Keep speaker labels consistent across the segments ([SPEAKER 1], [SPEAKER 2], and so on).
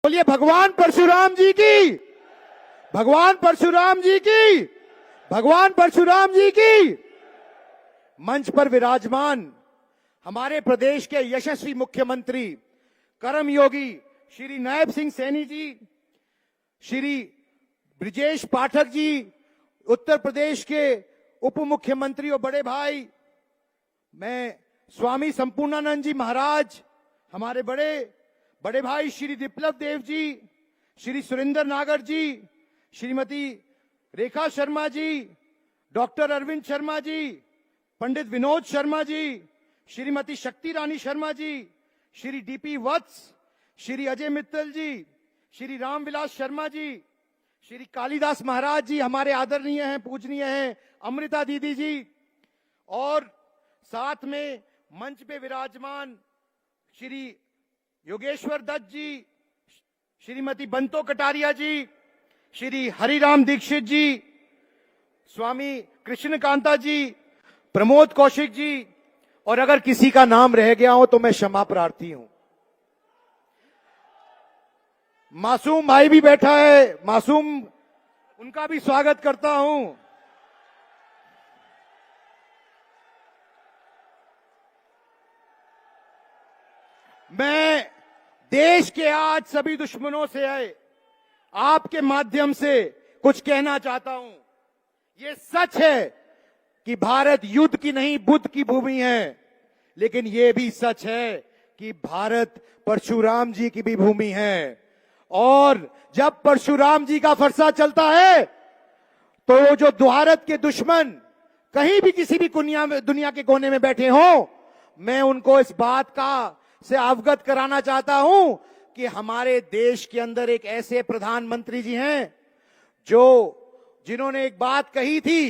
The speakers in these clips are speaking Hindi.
[SPEAKER 1] बोलिए भगवान परशुराम जी की, भगवान परशुराम जी की, भगवान परशुराम जी की। मंच पर विराजमान हमारे प्रदेश के यशस्वी मुख्यमंत्री कर्मयोगी श्री नायब सिंह सैनी जी, श्री ब्रिजेश पाठक जी, उत्तर प्रदेश के उप मुख्यमंत्री और बड़े भाई, मैं स्वामी संपूर्णानंद जी महाराज, हमारे बड़े भाई श्री विप्लव देव जी, श्री सुरेंद्र नागर जी, श्रीमती रेखा शर्मा जी, डॉक्टर अरविंद शर्मा जी, पंडित विनोद शर्मा जी, श्रीमती शक्ति रानी शर्मा जी, श्री डीपी वत्स, श्री अजय मित्तल जी, श्री रामविलास शर्मा जी, श्री कालिदास महाराज जी, हमारे आदरणीय हैं, पूजनीय हैं, अमृता दीदी जी, और साथ में मंच पे विराजमान श्री योगेश्वर दत्त जी, श्रीमती बंतो कटारिया जी, श्री हरिराम दीक्षित जी, स्वामी कृष्णकांता जी, प्रमोद कौशिक जी, और अगर किसी का नाम रह गया हो तो मैं क्षमा प्रार्थी हूं। मासूम भाई भी बैठा है, मासूम, उनका भी स्वागत करता हूं। मैं देश के आज सभी दुश्मनों से है आपके माध्यम से कुछ कहना चाहता हूं। ये सच है कि भारत युद्ध की नहीं बुद्ध की भूमि है, लेकिन ये भी सच है कि भारत परशुराम जी की भी भूमि है। और जब परशुराम जी का फरसा चलता है तो जो भारत के दुश्मन कहीं भी किसी भी दुनिया के कोने में बैठे हों, मैं उनको इस बात का से अवगत कराना चाहता हूं कि हमारे देश के अंदर एक ऐसे प्रधानमंत्री जी हैं जिन्होंने एक बात कही थी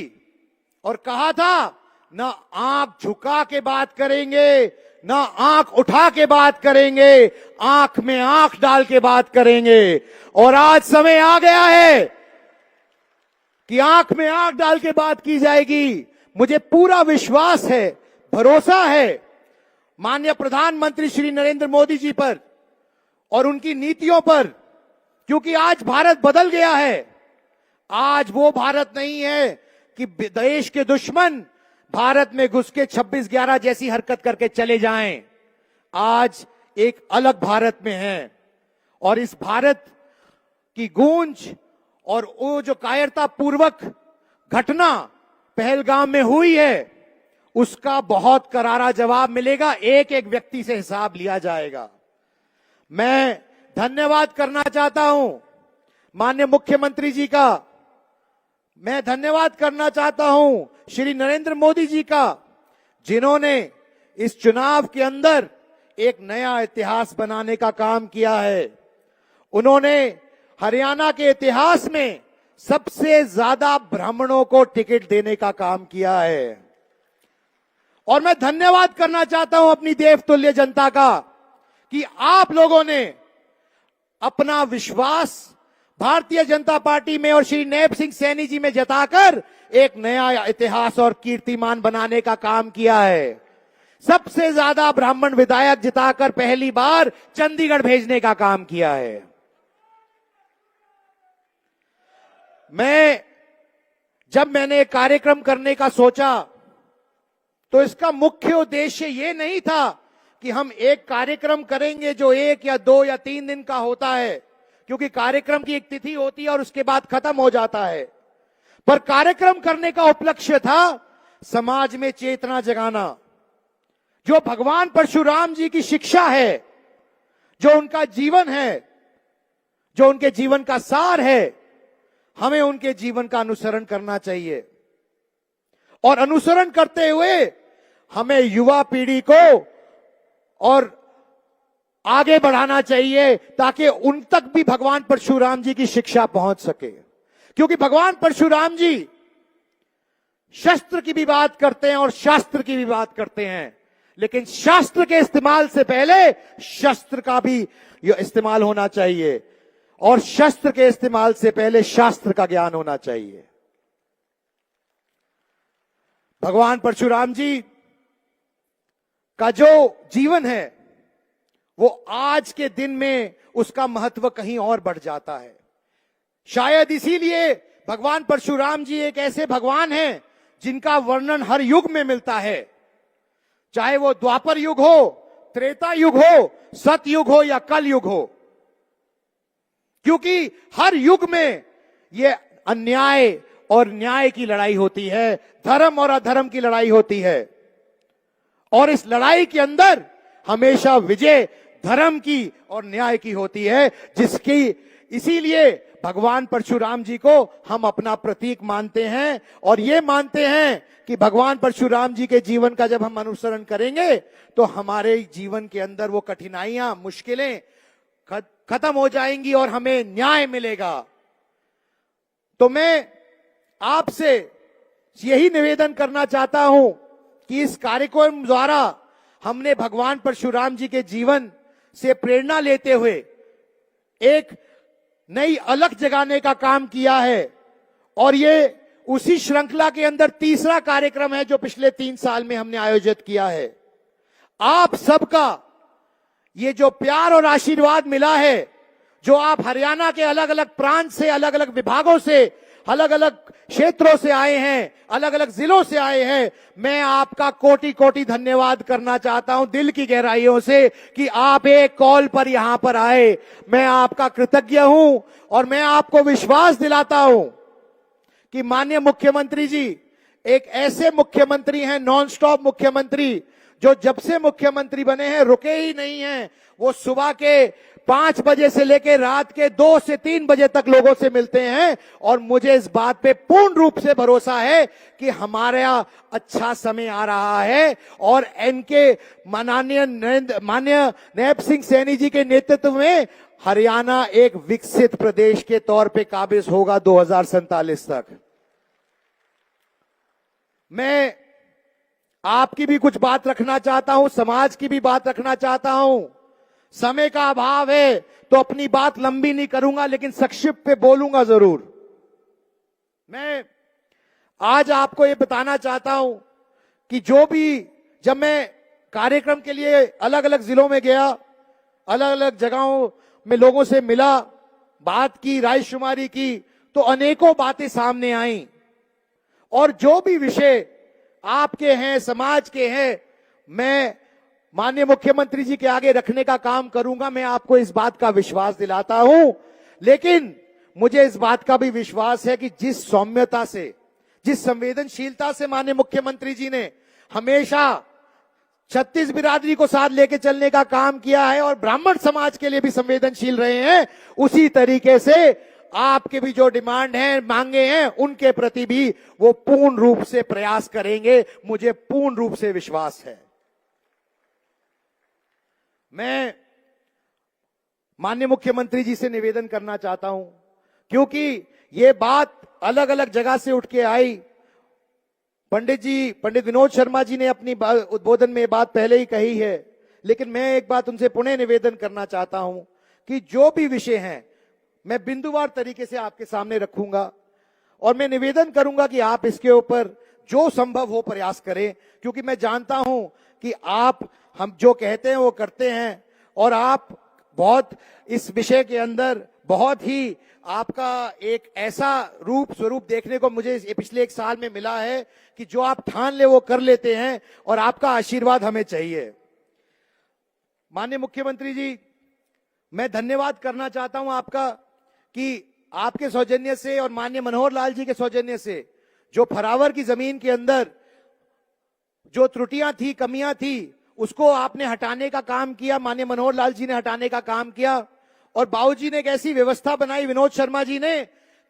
[SPEAKER 1] और कहा था, ना आंख झुका के बात करेंगे, ना आंख उठा के बात करेंगे, आंख में आंख डाल के बात करेंगे। और आज समय आ गया है कि आंख में आंख डाल के बात की जाएगी। मुझे पूरा विश्वास है, भरोसा है माननीय प्रधानमंत्री श्री नरेंद्र मोदी जी पर और उनकी नीतियों पर, क्योंकि आज भारत बदल गया है। आज वो भारत नहीं है कि देश के दुश्मन भारत में घुस के 26/11 जैसी हरकत करके चले जाएं। आज एक अलग भारत में है और इस भारत की गूंज और वो जो कायरता पूर्वक घटना पहलगाम में हुई है, उसका बहुत करारा जवाब मिलेगा। एक एक व्यक्ति से हिसाब लिया जाएगा। मैं धन्यवाद करना चाहता हूं माननीय मुख्यमंत्री जी का, मैं धन्यवाद करना चाहता हूं श्री नरेंद्र मोदी जी का, जिन्होंने इस चुनाव के अंदर एक नया इतिहास बनाने का काम किया है। उन्होंने हरियाणा के इतिहास में सबसे ज्यादा ब्राह्मणों को टिकट देने का काम किया है। और मैं धन्यवाद करना चाहता हूं अपनी देवतुल्य जनता का कि आप लोगों ने अपना विश्वास भारतीय जनता पार्टी में और श्री नायब सिंह सैनी जी में जताकर एक नया इतिहास और कीर्तिमान बनाने का काम किया है। सबसे ज्यादा ब्राह्मण विधायक जिताकर पहली बार चंडीगढ़ भेजने का काम किया है। जब मैंने कार्यक्रम करने का सोचा तो इसका मुख्य उद्देश्य ये नहीं था कि हम एक कार्यक्रम करेंगे जो 1 या 2 या 3 दिन का होता है, क्योंकि कार्यक्रम की एक तिथि होती है और उसके बाद खत्म हो जाता है। पर कार्यक्रम करने का उपलक्ष्य था समाज में चेतना जगाना। जो भगवान परशुराम जी की शिक्षा है, जो उनका जीवन है, जो उनके जीवन का सार है, हमें उनके जीवन का अनुसरण करना चाहिए। और अनुसरण करते हुए हमें युवा पीढ़ी को और आगे बढ़ाना चाहिए ताकि उन तक भी भगवान परशुराम जी की शिक्षा पहुंच सके। क्योंकि भगवान परशुराम जी शस्त्र की भी बात करते हैं और शास्त्र की भी बात करते हैं, लेकिन शास्त्र के इस्तेमाल से पहले शस्त्र का भी इस्तेमाल होना चाहिए और शस्त्र के इस्तेमाल से पहले शास्त्र का ज्ञान होना चाहिए। भगवान परशुराम जी का जो जीवन है वो आज के दिन में उसका महत्व कहीं और बढ़ जाता है। शायद इसीलिए भगवान परशुराम जी एक ऐसे भगवान हैं जिनका वर्णन हर युग में मिलता है, चाहे वो द्वापर युग हो, त्रेता युग हो, सतयुग हो या कल युग हो, क्योंकि हर युग में ये अन्याय और न्याय की लड़ाई होती है, धर्म और अधर्म की लड़ाई होती है, और इस लड़ाई के अंदर हमेशा विजय धर्म की और न्याय की होती है, जिसकी इसीलिए भगवान परशुराम जी को हम अपना प्रतीक मानते हैं और ये मानते हैं कि भगवान परशुराम जी के जीवन का जब हम अनुसरण करेंगे तो हमारे जीवन के अंदर वो कठिनाइयां, मुश्किलें खत्म हो जाएंगी और हमें न्याय मिलेगा। तो मैं आपसे यही निवेदन करना चाहता हूं कि इस कार्यक्रम द्वारा हमने भगवान परशुराम जी के जीवन से प्रेरणा लेते हुए एक नई अलग जगाने का काम किया है, और ये उसी श्रृंखला के अंदर तीसरा कार्यक्रम है जो पिछले 3 साल में हमने आयोजित किया है। आप सबका ये जो प्यार और आशीर्वाद मिला है, जो आप हरियाणा के अलग अलग प्रांत से, अलग अलग विभागों से, अलग अलग क्षेत्रों से आए हैं, अलग अलग जिलों से आए हैं, मैं आपका कोटि कोटि धन्यवाद करना चाहता हूं दिल की गहराइयों से कि आप एक कॉल पर यहां पर आए। मैं आपका कृतज्ञ हूं और मैं आपको विश्वास दिलाता हूं कि माननीय मुख्यमंत्री जी एक ऐसे मुख्यमंत्री हैं, नॉन स्टॉप मुख्यमंत्री, जो जब से मुख्यमंत्री बने हैं रुके ही नहीं हैं। वो सुबह के 5 बजे से लेकर रात के 2 से 3 बजे तक लोगों से मिलते हैं, और मुझे इस बात पे पूर्ण रूप से भरोसा है कि हमारा अच्छा समय आ रहा है और इनके माननीय नायब सिंह सैनी जी के नेतृत्व में हरियाणा एक विकसित प्रदेश के तौर पे काबिज होगा 2047 तक। मैं आपकी भी कुछ बात रखना चाहता हूं, समाज की भी बात रखना चाहता हूं। समय का अभाव है तो अपनी बात लंबी नहीं करूंगा, लेकिन संक्षिप्त पे बोलूंगा जरूर। मैं आज आपको ये बताना चाहता हूं कि जब मैं कार्यक्रम के लिए अलग अलग जिलों में गया, अलग अलग जगहों में लोगों से मिला, बात की, रायशुमारी की, तो अनेकों बातें सामने आई, और जो भी विषय आपके हैं, समाज के हैं, मैं माननीय मुख्यमंत्री जी के आगे रखने का काम करूंगा। मैं आपको इस बात का विश्वास दिलाता हूं, लेकिन मुझे इस बात का भी विश्वास है कि जिस सौम्यता से, जिस संवेदनशीलता से माननीय मुख्यमंत्री जी ने हमेशा 36 बिरादरी को साथ लेके चलने का काम किया है और ब्राह्मण समाज के लिए भी संवेदनशील रहे हैं, उसी तरीके से आपके भी जो डिमांड हैं, मांगे हैं, उनके प्रति भी वो पूर्ण रूप से प्रयास करेंगे। मुझे पूर्ण रूप से विश्वास है। मैं माननीय मुख्यमंत्री जी से निवेदन करना चाहता हूं, क्योंकि ये बात अलग अलग जगह से उठ के आई। पंडित विनोद शर्मा जी ने अपनी उद्बोधन में ये बात पहले ही कही है, लेकिन मैं एक बात उनसे पुनः निवेदन करना चाहता हूं कि जो भी विषय हैं मैं बिंदुवार तरीके से आपके सामने रखूंगा, और मैं निवेदन करूंगा कि आप इसके ऊपर जो संभव हो प्रयास करें, क्योंकि मैं जानता हूं कि हम जो कहते हैं वो करते हैं, और आप बहुत इस विषय के अंदर बहुत ही आपका एक ऐसा रूप स्वरूप देखने को मुझे पिछले 1 साल में मिला है कि जो आप ठान ले वो कर लेते हैं, और आपका आशीर्वाद हमें चाहिए। माननीय मुख्यमंत्री जी, मैं धन्यवाद करना चाहता हूं आपका कि आपके सौजन्य से और माननीय मनोहर लाल जी के सौजन्य से जो फरावर की जमीन के अंदर जो त्रुटियां थी, कमियां थी, उसको आपने हटाने का काम किया, माननीय मनोहर लाल जी ने हटाने का काम किया, और बाबूजी ने एक ऐसी व्यवस्था बनाई, विनोद शर्मा जी ने,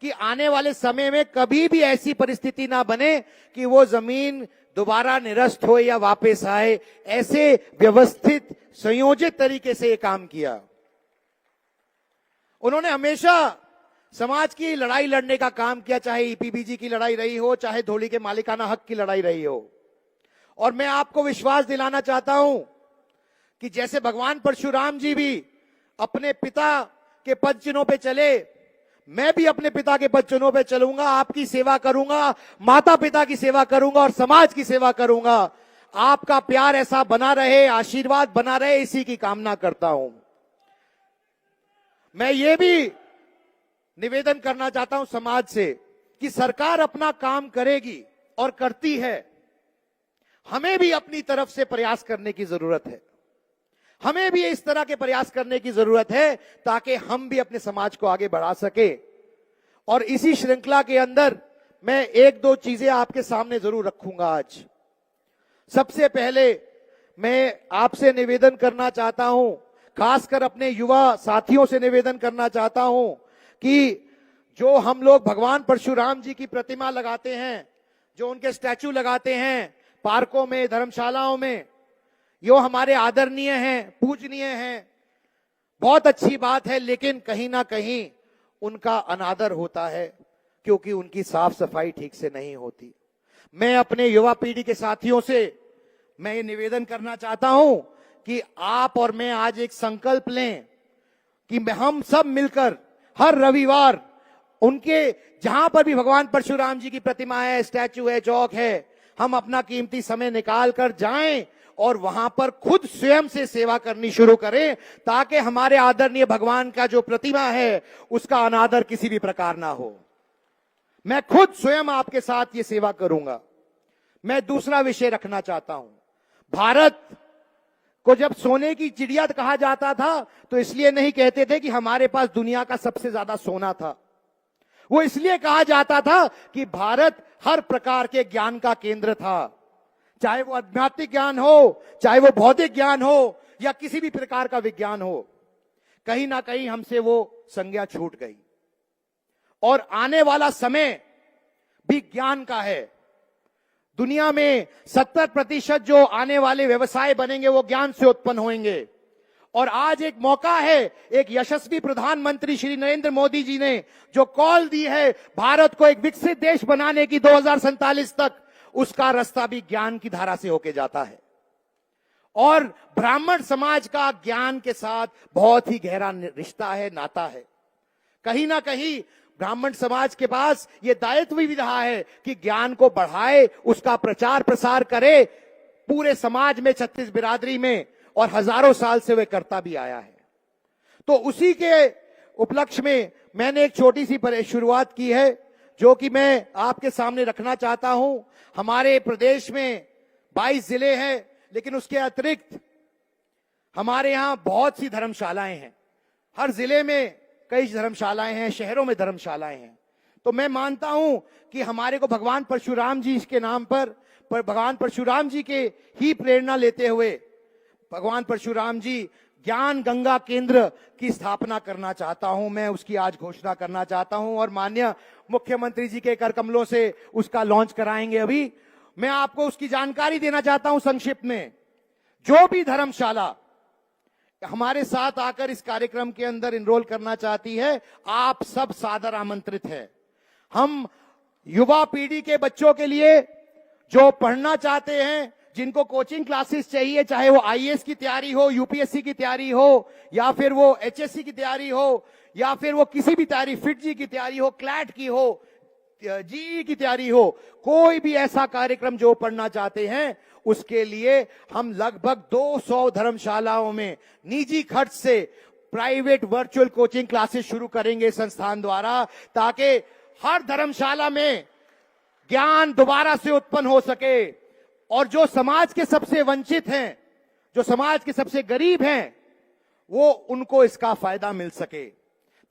[SPEAKER 1] कि आने वाले समय में कभी भी ऐसी परिस्थिति ना बने कि वो जमीन दोबारा निरस्त हो या वापस आए। ऐसे व्यवस्थित संयोजित तरीके से ये काम किया। उन्होंने हमेशा समाज की लड़ाई लड़ने का काम किया, चाहे ईपीबीजी की लड़ाई रही हो, चाहे धोली के मालिकाना हक की लड़ाई रही हो। और मैं आपको विश्वास दिलाना चाहता हूं कि जैसे भगवान परशुराम जी भी अपने पिता के पद चिन्हों पे चले, मैं भी अपने पिता के पद चिन्हों पे चलूंगा, आपकी सेवा करूंगा, माता पिता की सेवा करूंगा और समाज की सेवा करूंगा। आपका प्यार ऐसा बना रहे, आशीर्वाद बना रहे, इसी की कामना करता हूं। मैं ये भी निवेदन करना चाहता हूं समाज से कि सरकार अपना काम करेगी और करती है, हमें भी अपनी तरफ से प्रयास करने की जरूरत है। हमें भी इस तरह के प्रयास करने की जरूरत है ताकि हम भी अपने समाज को आगे बढ़ा सके। और इसी श्रृंखला के अंदर मैं एक दो चीजें आपके सामने जरूर रखूंगा आज। सबसे पहले मैं आपसे निवेदन करना चाहता हूं, खासकर अपने युवा साथियों से निवेदन करना चाहता हूं कि जो हम लोग भगवान परशुराम जी की प्रतिमा लगाते हैं, जो उनके स्टैचू लगाते हैं पार्कों में, धर्मशालाओं में, यो हमारे आदरणीय हैं, पूजनीय हैं, बहुत अच्छी बात है, लेकिन कहीं ना कहीं उनका अनादर होता है क्योंकि उनकी साफ सफाई ठीक से नहीं होती। मैं अपने युवा पीढ़ी के साथियों से मैं ये निवेदन करना चाहता हूं कि आप और मैं आज एक संकल्प लें कि हम सब मिलकर हर रविवार उनके जहां पर भी भगवान परशुराम जी की प्रतिमा है, स्टैचू है, चौक है, हम अपना कीमती समय निकाल कर जाएं और वहां पर खुद स्वयं से सेवा करनी शुरू करें ताकि हमारे आदरणीय भगवान का जो प्रतिमा है उसका अनादर किसी भी प्रकार ना हो। मैं खुद स्वयं आपके साथ ये सेवा करूंगा। मैं दूसरा विषय रखना चाहता हूं। भारत को जब सोने की चिड़िया कहा जाता था तो इसलिए नहीं कहते थे कि हमारे पास दुनिया का सबसे ज्यादा सोना था। वो इसलिए कहा जाता था कि भारत हर प्रकार के ज्ञान का केंद्र था, चाहे वो आध्यात्मिक ज्ञान हो, चाहे वो भौतिक ज्ञान हो या किसी भी प्रकार का विज्ञान हो। कहीं ना कहीं हमसे वो संज्ञा छूट गई और आने वाला समय भी ज्ञान का है। दुनिया में 70% जो आने वाले व्यवसाय बनेंगे वो ज्ञान से उत्पन्न होंगे। और आज एक मौका है, एक यशस्वी प्रधानमंत्री श्री नरेंद्र मोदी जी ने जो कॉल दी है भारत को एक विकसित देश बनाने की 2047 तक, उसका रास्ता भी ज्ञान की धारा से होके जाता है। और ब्राह्मण समाज का ज्ञान के साथ बहुत ही गहरा रिश्ता है, नाता है। कहीं ना कहीं ब्राह्मण समाज के पास यह दायित्व भी रहा है कि ज्ञान को बढ़ाए, उसका प्रचार प्रसार करे पूरे समाज में, 36 बिरादरी में, और हजारों साल से वह करता भी आया है। तो उसी के उपलक्ष्य में मैंने एक छोटी सी शुरुआत की है जो कि मैं आपके सामने रखना चाहता हूं। हमारे प्रदेश में 22 जिले हैं, लेकिन उसके अतिरिक्त हमारे यहां बहुत सी धर्मशालाएं हैं। हर जिले में कई धर्मशालाएं हैं, शहरों में धर्मशालाएं हैं। तो मैं मानता हूं कि हमारे को भगवान परशुराम जी के नाम पर भगवान परशुराम जी के ही प्रेरणा लेते हुए भगवान परशुराम जी ज्ञान गंगा केंद्र की स्थापना करना चाहता हूं। मैं उसकी आज घोषणा करना चाहता हूं और माननीय मुख्यमंत्री जी के कर कमलों से उसका लॉन्च कराएंगे। अभी मैं आपको उसकी जानकारी देना चाहता हूं संक्षिप्त में। जो भी धर्मशाला हमारे साथ आकर इस कार्यक्रम के अंदर इनरोल करना चाहती है, आप सब सादर आमंत्रित हैं। हम युवा पीढ़ी के बच्चों के लिए जो पढ़ना चाहते हैं, जिनको कोचिंग क्लासेस चाहिए, चाहे वो आईएएस की तैयारी हो, यूपीएससी की तैयारी हो, या फिर वो एचएससी की तैयारी हो, या फिर वो किसी भी तैयारी, फिट जी की तैयारी हो, क्लैट की हो, जीई की तैयारी हो, कोई भी ऐसा कार्यक्रम जो पढ़ना चाहते हैं, उसके लिए हम लगभग 200 धर्मशालाओं में निजी खर्च से प्राइवेट वर्चुअल कोचिंग क्लासेस शुरू करेंगे संस्थान द्वारा, ताकि हर धर्मशाला में ज्ञान दोबारा से उत्पन्न हो सके। और जो समाज के सबसे वंचित हैं, जो समाज के सबसे गरीब हैं, वो उनको इसका फायदा मिल सके,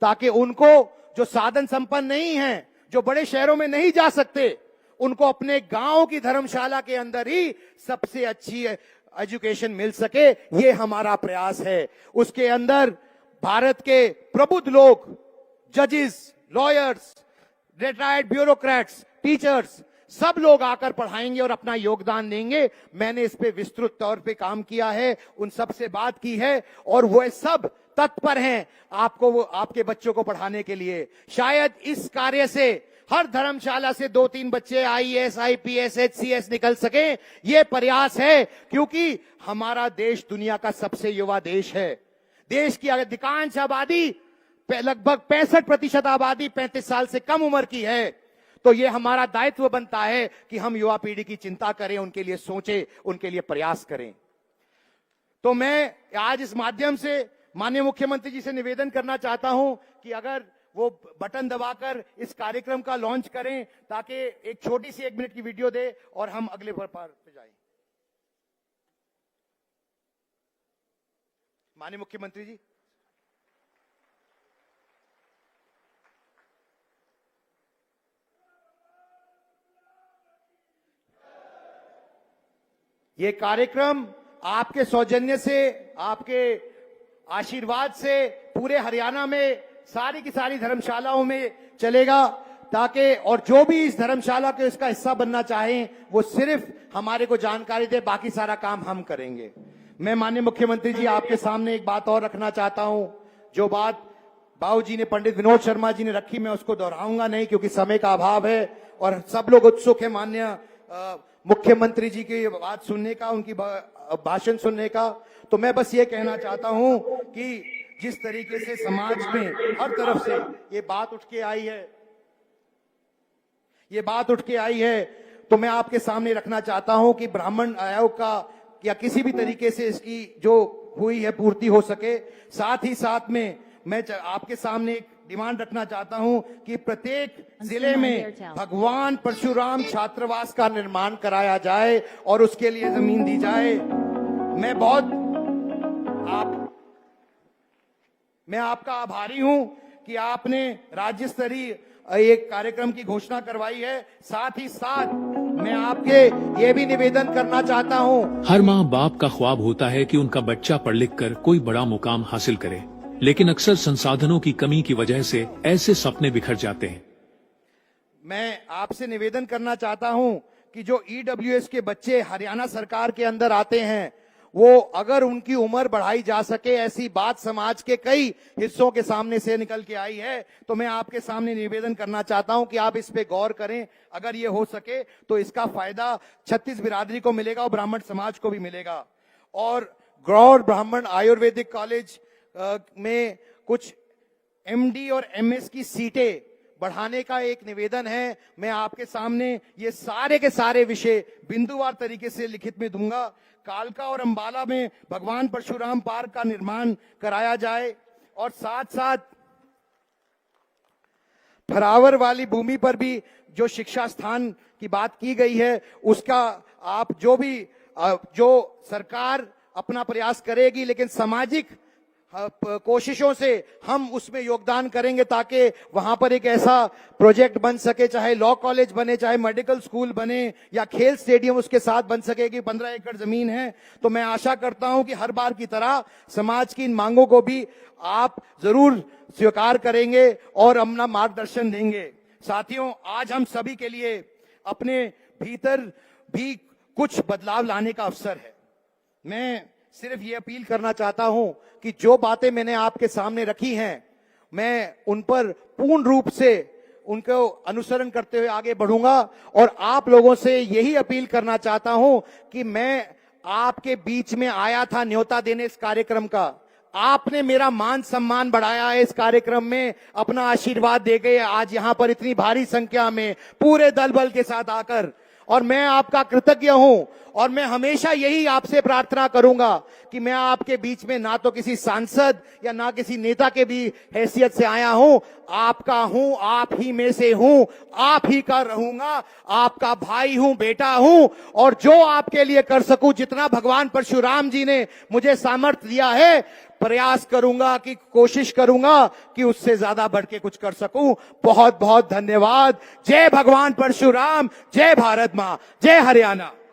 [SPEAKER 1] ताकि उनको जो साधन संपन्न नहीं हैं, जो बड़े शहरों में नहीं जा सकते, उनको अपने गांव की धर्मशाला के अंदर ही सबसे अच्छी एजुकेशन मिल सके। ये हमारा प्रयास है। उसके अंदर भारत के प्रबुद्ध लोग, जजेस, लॉयर्स, रिटायर्ड ब्यूरोक्रेट्स, टीचर्स, सब लोग आकर पढ़ाएंगे और अपना योगदान देंगे। मैंने इस पे विस्तृत तौर पे काम किया है, उन सब से बात की है और वो सब तत्पर हैं आपको, वो आपके बच्चों को पढ़ाने के लिए। शायद इस कार्य से हर धर्मशाला से 2-3 बच्चे आईएएस, आईपीएस, एचसीएस निकल सके, ये प्रयास है। क्योंकि हमारा देश दुनिया का सबसे युवा देश है। देश की अधिकांश आबादी, लगभग 65% आबादी 35 साल से कम उम्र की है। तो ये हमारा दायित्व बनता है कि हम युवा पीढ़ी की चिंता करें, उनके लिए सोचें, उनके लिए प्रयास करें। तो मैं आज इस माध्यम से माननीय मुख्यमंत्री जी से निवेदन करना चाहता हूं कि अगर वो बटन दबाकर इस कार्यक्रम का लॉन्च करें ताकि एक छोटी सी 1 मिनट की वीडियो दे और हम अगले पर जाएं। माननीय मुख्यमंत्री जी, ये कार्यक्रम आपके सौजन्य से, आपके आशीर्वाद से पूरे हरियाणा में सारी की सारी धर्मशालाओं में चलेगा, ताकि और जो भी इस धर्मशाला के इसका हिस्सा बनना चाहें वो सिर्फ हमारे को जानकारी दे, बाकी सारा काम हम करेंगे। मैं माननीय मुख्यमंत्री जी आपके सामने एक बात और रखना चाहता हूं। जो बात बाबू जी ने, पंडित विनोद शर्मा जी ने रखी, मैं उसको दोहराऊंगा नहीं क्योंकि समय का अभाव है और सब लोग उत्सुक है माननीय मुख्यमंत्री जी की बात सुनने का, उनकी भाषण सुनने का। तो मैं बस ये कहना चाहता हूं कि जिस तरीके से समाज में हर तरफ से ये बात उठ के आई है, तो मैं आपके सामने रखना चाहता हूं कि ब्राह्मण आयोग का या किसी भी तरीके से इसकी जो हुई है पूर्ति हो सके। साथ ही साथ में मैं आपके सामने एक डिमांड रखना चाहता हूं कि प्रत्येक जिले में भगवान परशुराम छात्रावास का निर्माण कराया जाए और उसके लिए जमीन दी जाए। मैं आपका आभारी हूं कि आपने राज्य स्तरीय एक कार्यक्रम की घोषणा करवाई है। साथ ही साथ मैं आपके ये भी निवेदन करना चाहता हूं,
[SPEAKER 2] हर माँ बाप का ख्वाब होता है कि उनका बच्चा पढ़ लिख कर कोई बड़ा मुकाम हासिल करे, लेकिन अक्सर संसाधनों की कमी की वजह से ऐसे सपने बिखर जाते हैं।
[SPEAKER 1] मैं आपसे निवेदन करना चाहता हूं कि जो ईडब्ल्यूएस के बच्चे हरियाणा सरकार के अंदर आते हैं, वो अगर उनकी उम्र बढ़ाई जा सके, ऐसी बात समाज के कई हिस्सों के सामने से निकल के आई है, तो मैं आपके सामने निवेदन करना चाहता हूं कि आप इस पे गौर करें। अगर ये हो सके तो इसका फायदा 36 बिरादरी को मिलेगा और ब्राह्मण समाज को भी मिलेगा। और गौर ब्राह्मण आयुर्वेदिक कॉलेज में कुछ एमडी और एमएस की सीटें बढ़ाने का एक निवेदन है। मैं आपके सामने ये सारे के सारे विषय बिंदुवार तरीके से लिखित में दूंगा। कालका और अंबाला में भगवान परशुराम पार्क का निर्माण कराया जाए और साथ साथ फरावर वाली भूमि पर भी जो शिक्षा स्थान की बात की गई है, उसका आप जो सरकार अपना प्रयास करेगी, लेकिन सामाजिक कोशिशों से हम उसमें योगदान करेंगे ताकि वहां पर एक ऐसा प्रोजेक्ट बन सके, चाहे लॉ कॉलेज बने, चाहे मेडिकल स्कूल बने या खेल स्टेडियम उसके साथ बन सके। कि 15 एकड़ जमीन है, तो मैं आशा करता हूं कि हर बार की तरह समाज की इन मांगों को भी आप जरूर स्वीकार करेंगे और अपना मार्गदर्शन देंगे। साथियों, आज हम सभी के लिए अपने भीतर भी कुछ बदलाव लाने का अवसर है। मैं सिर्फ ये अपील करना चाहता हूं कि जो बातें मैंने आपके सामने रखी हैं, मैं उन पर पूर्ण रूप से उनको अनुसरण करते हुए आगे बढ़ूंगा और आप लोगों से यही अपील करना चाहता हूं कि मैं आपके बीच में आया था न्योता देने इस कार्यक्रम का। आपने मेरा मान सम्मान बढ़ाया है, इस कार्यक्रम में अपना आशीर्वाद दे गए आज यहां पर इतनी भारी संख्या में पूरे दल बल के साथ आकर, और मैं आपका कृतज्ञ हूं। और मैं हमेशा यही आपसे प्रार्थना करूंगा कि मैं आपके बीच में ना तो किसी सांसद या ना किसी नेता के भी हैसियत से आया हूं, आपका हूं, आप ही में से हूं, आप ही का रहूंगा, आपका भाई हूं, बेटा हूं, और जो आपके लिए कर सकूं, जितना भगवान परशुराम जी ने मुझे सामर्थ्य दिया है, प्रयास करूंगा कि कोशिश करूंगा कि उससे ज्यादा बढ़ के कुछ कर सकूं। बहुत बहुत धन्यवाद। जय भगवान परशुराम, जय भारत मां, जय हरियाणा।